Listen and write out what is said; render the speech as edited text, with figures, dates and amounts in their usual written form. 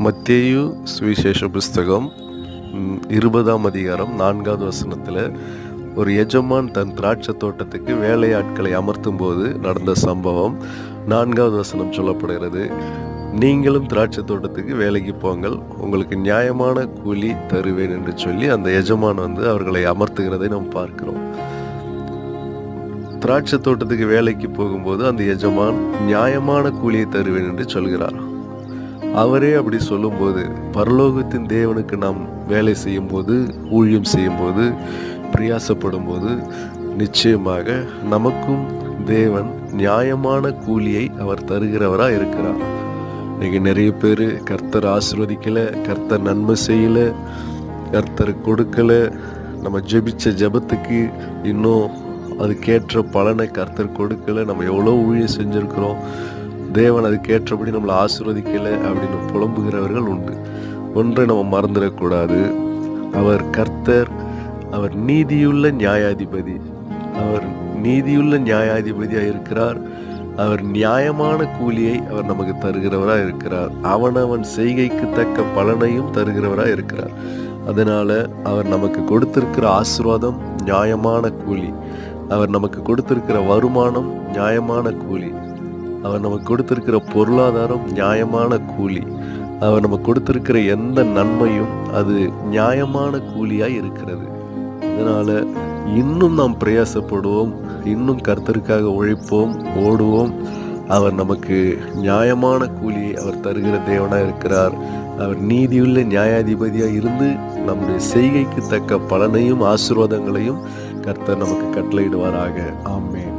மத்தேயு சுவிசேஷ புஸ்தகம் 20ஆம் அதிகாரம் 4வது வசனத்தில் ஒரு எஜமான் தன் திராட்சை தோட்டத்துக்கு வேலையாட்களை அமர்த்தும் போது நடந்த சம்பவம் 4வது வசனம் சொல்லப்படுகிறது. நீங்களும் திராட்சை தோட்டத்துக்கு வேலைக்கு போங்கள், உங்களுக்கு நியாயமான கூலி தருவேன் என்று சொல்லி அந்த எஜமான் அவர்களை அமர்த்துகிறதை நாம் பார்க்கிறோம். திராட்சை தோட்டத்துக்கு வேலைக்கு போகும்போது அந்த எஜமான் நியாயமான கூலியை தருவேன் என்று சொல்கிறார். அவரே அப்படி சொல்லும்போது, பரலோகத்தின் தேவனுக்கு நாம் வேலை செய்யும் போது, ஊழியம் செய்யும் போது, பிரயாசப்படும் போது நிச்சயமாக நமக்கும் தேவன் நியாயமான கூலியை அவர் தருகிறவராக இருக்கிறார். இன்னைக்கு நிறைய பேர் கர்த்தர் ஆசீர்வதிக்கல, கர்த்தர் நன்மை செய்யல, கர்த்தர் கொடுக்கல, நம்ம ஜெபிச்ச ஜெபத்துக்கு இன்னும் அதுக்கேற்ற பலனை கர்த்தர் கொடுக்கல, நம்ம எவ்வளோ ஊழியம் செஞ்சுருக்கிறோம், தேவன் அதுக்கேற்றபடி நம்மளை ஆசீர்வதிக்கலை அப்படின்னு புலம்புகிறவர்கள் உண்டு. ஒன்றை நம்ம மறந்துடக்கூடாது, அவர் கர்த்தர், அவர் நீதியுள்ள நியாயாதிபதி, அவர் நீதியுள்ள நியாயாதிபதியாக இருக்கிறார். அவர் நியாயமான கூலியை அவர் நமக்கு தருகிறவராக இருக்கிறார். அவனவன் செய்கைக்கு தக்க பலனையும் தருகிறவராக இருக்கிறார். அதனால் அவர் நமக்கு கொடுத்திருக்கிற ஆசீர்வாதம் நியாயமான கூலி, அவர் நமக்கு கொடுத்திருக்கிற வருமானம் நியாயமான கூலி, அவர் நமக்கு கொடுத்திருக்கிற பொருளாதாரம் நியாயமான கூலி, அவர் நமக்கு கொடுத்திருக்கிற எந்த நன்மையும் அது நியாயமான கூலியாய் இருக்கிறது. அதனால இன்னும் நாம் பிரயாசப்படுவோம், இன்னும் கர்த்தருக்காக உழைப்போம், ஓடுவோம். அவர் நமக்கு நியாயமான கூலியை அவர் தருகிற தேவனாக இருக்கிறார். அவர் நீதியுள்ள நியாயாதிபதியாக இருந்து நம்முடைய செய்கைக்கு தக்க பலனையும் ஆசீர்வாதங்களையும் கர்த்தர் நமக்கு கட்டளையிடுவாராக. ஆமென்.